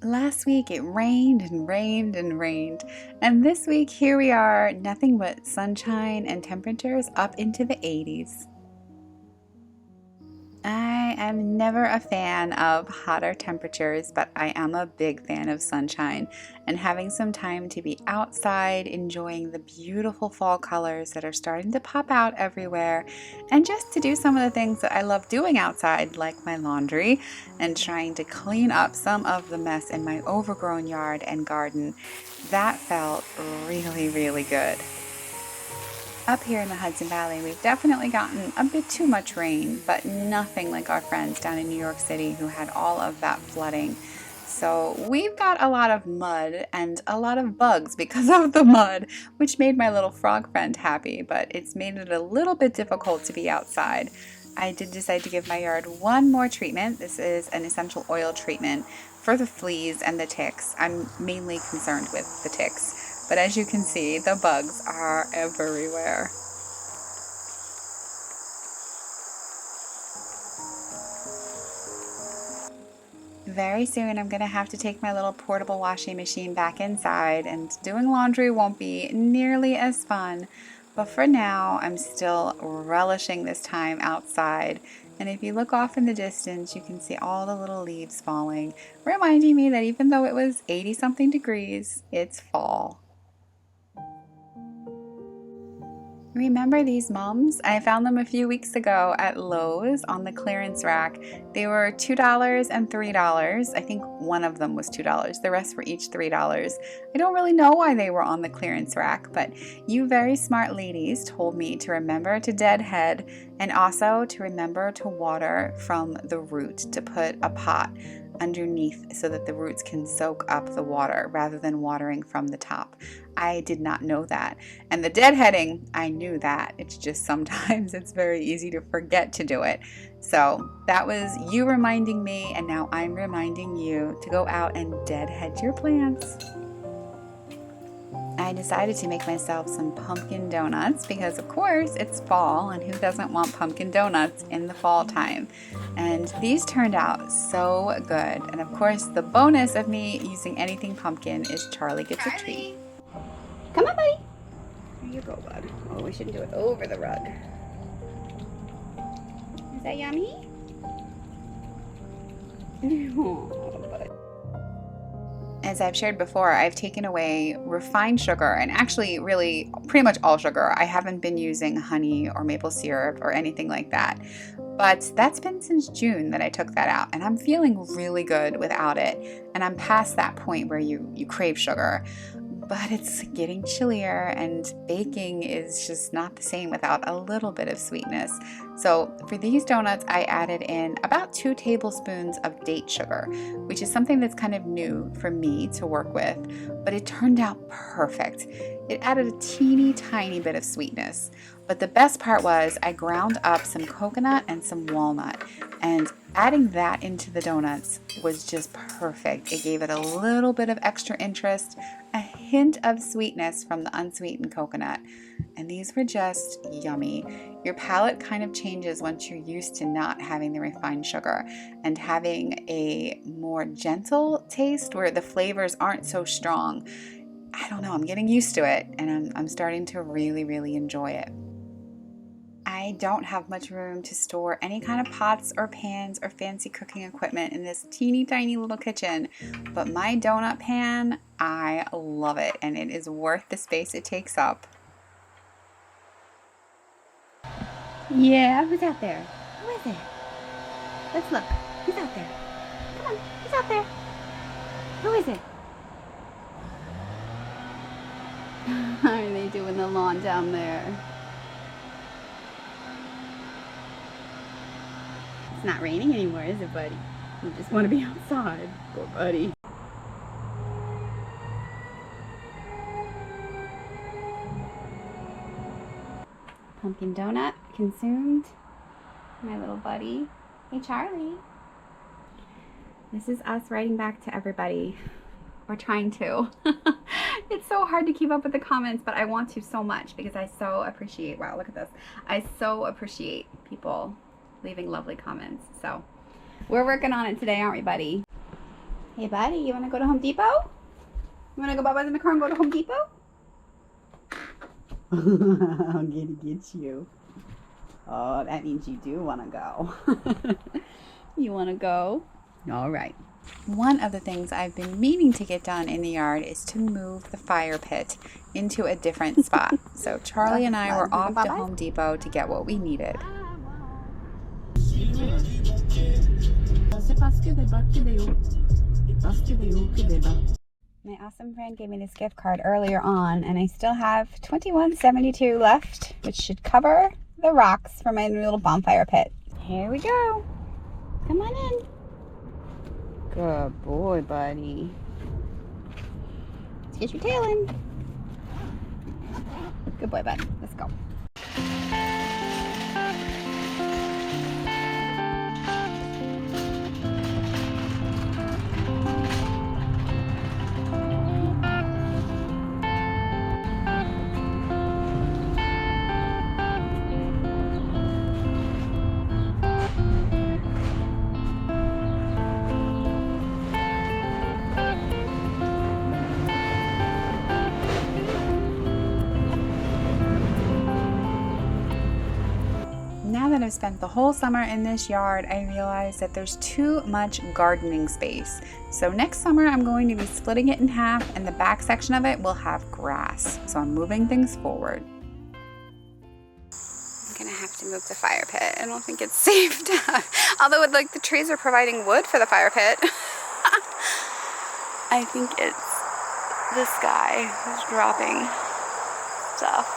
Last week it rained and rained and rained, and this week here we are, nothing but sunshine and temperatures up into the 80s. I am never a fan of hotter temperatures, but I am a big fan of sunshine and having some time to be outside, enjoying the beautiful fall colors that are starting to pop out everywhere, and just to do some of the things that I love doing outside, like my laundry and trying to clean up some of the mess in my overgrown yard and garden. That felt really, really good. Up here in the Hudson Valley, we've definitely gotten a bit too much rain, but nothing like our friends down in New York City who had all of that flooding. So we've got a lot of mud and a lot of bugs because of the mud, which made my little frog friend happy, but it's made it a little bit difficult to be outside. I did decide to give my yard one more treatment. This is an essential oil treatment for the fleas and the ticks. I'm mainly concerned with the ticks. But as you can see, the bugs are everywhere. Very soon I'm going to have to take my little portable washing machine back inside, and doing laundry won't be nearly as fun. But for now, I'm still relishing this time outside. And if you look off in the distance, you can see all the little leaves falling, reminding me that even though it was 80-something degrees, it's fall. Remember these mums? I found them a few weeks ago at Lowe's on the clearance rack. They were $2 and $3. I think one of them was $2. The rest were each $3. I don't really know why they were on the clearance rack, but you very smart ladies told me to remember to deadhead and also to remember to water from the root, to put a pot underneath so that the roots can soak up the water rather than watering from the top. I did not know that. And the deadheading, I knew that. It's just sometimes it's very easy to forget to do it. So that was you reminding me, and now I'm reminding you to go out and deadhead your plants. I decided to make myself some pumpkin donuts because of course it's fall, and who doesn't want pumpkin donuts in the fall time? And these turned out so good. And of course the bonus of me using anything pumpkin is Charlie gets a treat. Come on, buddy. There you go, bud. Oh, we shouldn't do it over the rug. Is that yummy? Oh, bud. As I've shared before, I've taken away refined sugar, and actually really pretty much all sugar. I haven't been using honey or maple syrup or anything like that. But that's been since June that I took that out, and I'm feeling really good without it. And I'm past that point where you crave sugar. But it's getting chillier, and baking is just not the same without a little bit of sweetness. So for these donuts, I added in about 2 tablespoons of date sugar, which is something that's kind of new for me to work with, but it turned out perfect. It added a teeny tiny bit of sweetness. But the best part was I ground up some coconut and some walnut, and adding that into the donuts was just perfect. It gave it a little bit of extra interest, a hint of sweetness from the unsweetened coconut, and these were just yummy. Your palate kind of changes once you're used to not having the refined sugar and having a more gentle taste where the flavors aren't so strong. I don't know, I'm getting used to it, and I'm starting to really, really enjoy it. I don't have much room to store any kind of pots or pans or fancy cooking equipment in this teeny tiny little kitchen, but my donut pan, I love it, and it is worth the space it takes up. Yeah, who's out there? Who is it? Let's look. Who's out there? Come on, who's out there? Who is it? How are they doing the lawn down there? It's not raining anymore, is it, buddy? You just want to be outside. Poor buddy. Pumpkin donut consumed. My little buddy. Hey, Charlie. This is us writing back to everybody. We're trying to. It's so hard to keep up with the comments, but I want to so much because I so appreciate, wow, look at this. I so appreciate people leaving lovely comments. So we're working on it today, aren't we, buddy? Hey, buddy, you want to go to Home Depot? You want to go Bubba's in the car and go to Home Depot? I'm gonna get you. Oh, that means you do want to go. You want to go? All right. One of the things I've been meaning to get done in the yard is to move the fire pit into a different spot. So Charlie and I were off to Home Depot to get what we needed. My awesome friend gave me this gift card earlier on, and I still have $21.72 left, which should cover the rocks for my new little bonfire pit. Here we go. Come on in. Good boy, buddy. Let's get your tail in. Good boy, buddy. Let's go. Now that I've spent the whole summer in this yard, I realize that there's too much gardening space. So next summer I'm going to be splitting it in half, and the back section of it will have grass. So I'm moving things forward. I'm gonna have to move the fire pit. I don't think it's safe to, although like the trees are providing wood for the fire pit. I think it's this guy who's dropping stuff.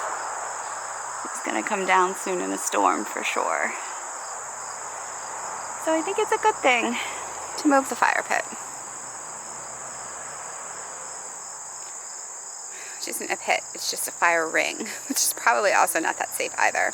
It's gonna come down soon in a storm for sure. So I think it's a good thing to move the fire pit. Which isn't a pit, it's just a fire ring, which is probably also not that safe either.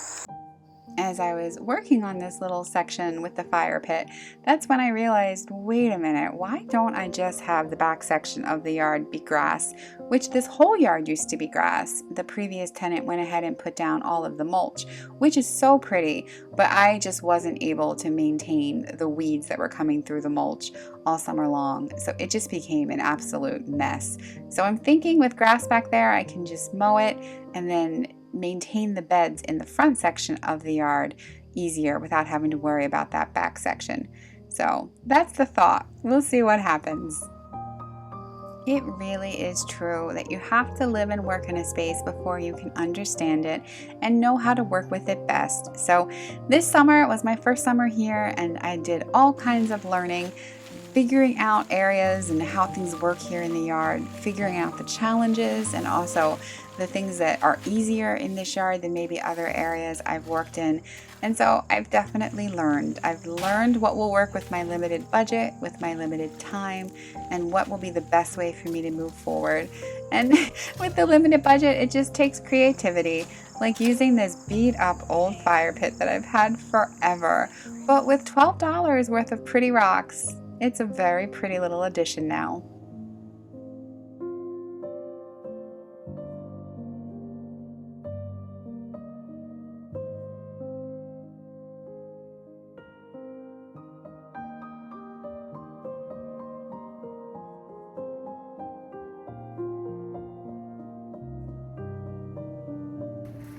As I was working on this little section with the fire pit, that's when I realized, wait a minute, why don't I just have the back section of the yard be grass, which this whole yard used to be grass. The previous tenant went ahead and put down all of the mulch, which is so pretty, but I just wasn't able to maintain the weeds that were coming through the mulch all summer long, so it just became an absolute mess. So I'm thinking with grass back there, I can just mow it and then maintain the beds in the front section of the yard easier without having to worry about that back section. So that's the thought. We'll see what happens. It really is true that you have to live and work in a space before you can understand it and know how to work with it best. So this summer was my first summer here, and I did all kinds of learning, figuring out areas and how things work here in the yard, figuring out the challenges and also the things that are easier in this yard than maybe other areas I've worked in. And so I've definitely learned. I've learned what will work with my limited budget, with my limited time, and what will be the best way for me to move forward. And with the limited budget, it just takes creativity, like using this beat up old fire pit that I've had forever. But with $12 worth of pretty rocks, it's a very pretty little addition now.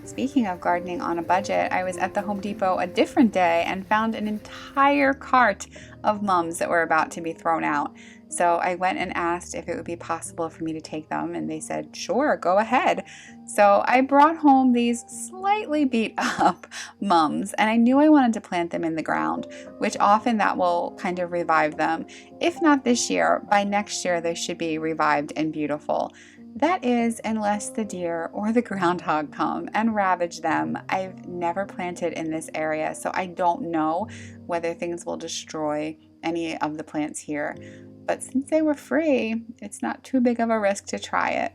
Speaking of gardening on a budget, I was at the Home Depot a different day and found an entire cart of mums that were about to be thrown out. So I went and asked if it would be possible for me to take them, and they said, sure, go ahead. So I brought home these slightly beat up mums, and I knew I wanted to plant them in the ground, which often that will kind of revive them. If not this year, by next year they should be revived and beautiful. That is, unless the deer or the groundhog come and ravage them. I've never planted in this area, so I don't know whether things will destroy any of the plants here. But since they were free, it's not too big of a risk to try it.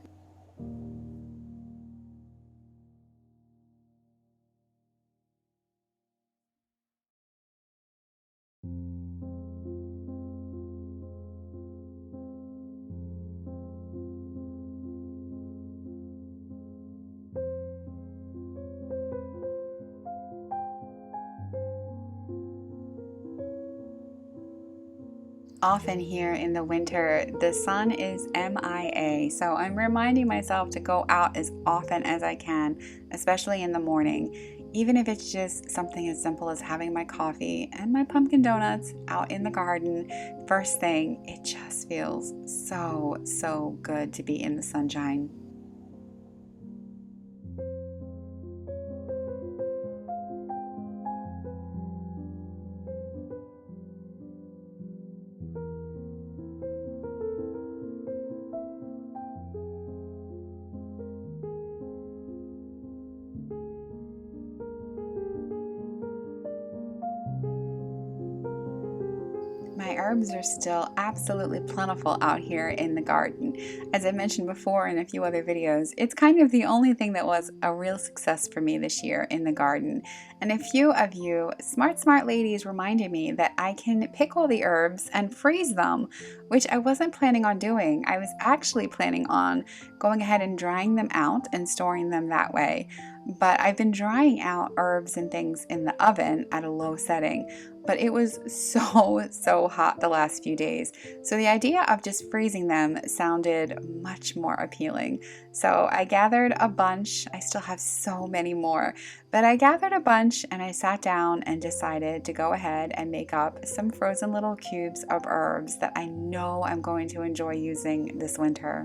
Often here in the winter, the sun is MIA, so I'm reminding myself to go out as often as I can, especially in the morning, even if it's just something as simple as having my coffee and my pumpkin donuts out in the garden. First thing, it just feels so good to be in the sunshine. My herbs are still absolutely plentiful out here in the garden. As I mentioned before in a few other videos, it's kind of the only thing that was a real success for me this year in the garden. And a few of you smart ladies reminded me that I can pick all the herbs and freeze them, which I wasn't planning on doing. I was actually planning on going ahead and drying them out and storing them that way. But I've been drying out herbs and things in the oven at a low setting, but it was so hot the last few days. So the idea of just freezing them sounded much more appealing. So I gathered a bunch. I still have so many more, but I gathered a bunch and I sat down and decided to go ahead and make up some frozen little cubes of herbs that I know I'm going to enjoy using this winter.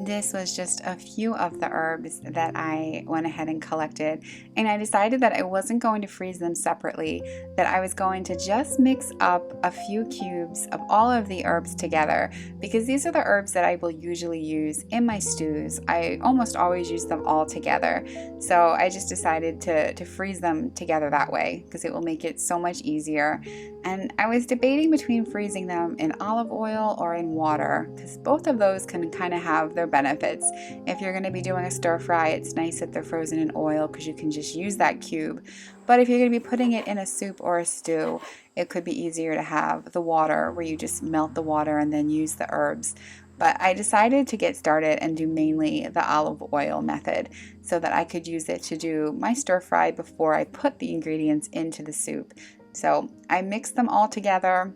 This was just a few of the herbs that I went ahead and collected, and I decided that I wasn't going to freeze them separately, that I was going to just mix up a few cubes of all of the herbs together, because these are the herbs that I will usually use in my stews. I almost always use them all together, so I just decided to freeze them together that way because it will make it so much easier. And I was debating between freezing them in olive oil or in water, because both of those can kind of have their benefits. If you're going to be doing a stir fry, it's nice that they're frozen in oil because you can just use that cube. But if you're going to be putting it in a soup or a stew, it could be easier to have the water where you just melt the water and then use the herbs. But I decided to get started and do mainly the olive oil method so that I could use it to do my stir fry before I put the ingredients into the soup. So I mixed them all together,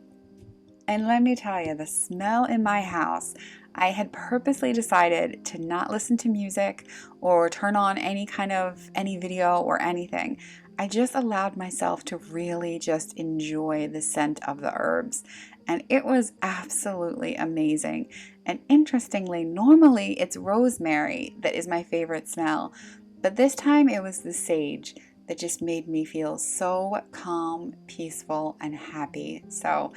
and let me tell you, the smell in my house, I had purposely decided to not listen to music or turn on any video or anything. I just allowed myself to really just enjoy the scent of the herbs, and it was absolutely amazing. And interestingly, normally it's rosemary that is my favorite smell, but this time it was the sage that just made me feel so calm, peaceful, and happy. So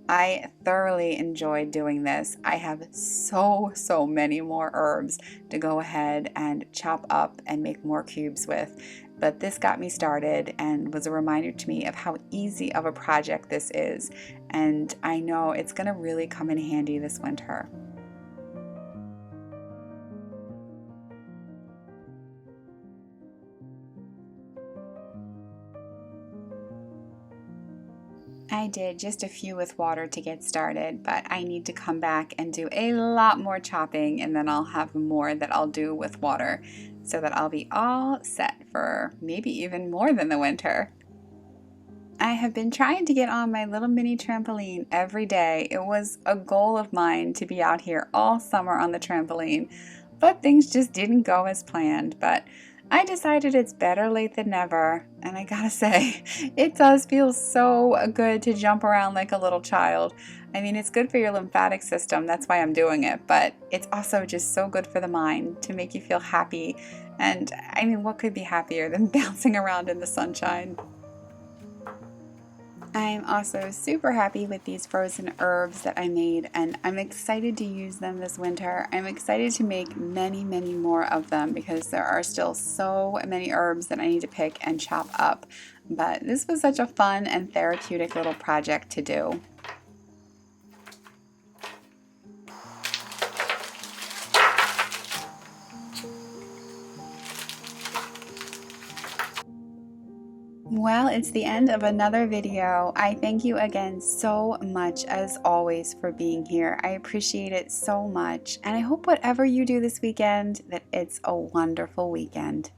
I thoroughly enjoyed doing this. I have so many more herbs to go ahead and chop up and make more cubes with. But this got me started and was a reminder to me of how easy of a project this is. And I know it's going to really come in handy this winter. I did just a few with water to get started, but I need to come back and do a lot more chopping, and then I'll have more that I'll do with water so that I'll be all set for maybe even more than the winter. I have been trying to get on my little mini trampoline every day. It was a goal of mine to be out here all summer on the trampoline, but things just didn't go as planned. But I decided it's better late than never, and I gotta say, it does feel so good to jump around like a little child. I mean, it's good for your lymphatic system, that's why I'm doing it, but it's also just so good for the mind to make you feel happy. And I mean, what could be happier than bouncing around in the sunshine? I'm also super happy with these frozen herbs that I made, and I'm excited to use them this winter. I'm excited to make many more of them because there are still so many herbs that I need to pick and chop up. But this was such a fun and therapeutic little project to do. Well, it's the end of another video. I thank you again so much, as always, for being here. I appreciate it so much, and I hope whatever you do this weekend, that it's a wonderful weekend.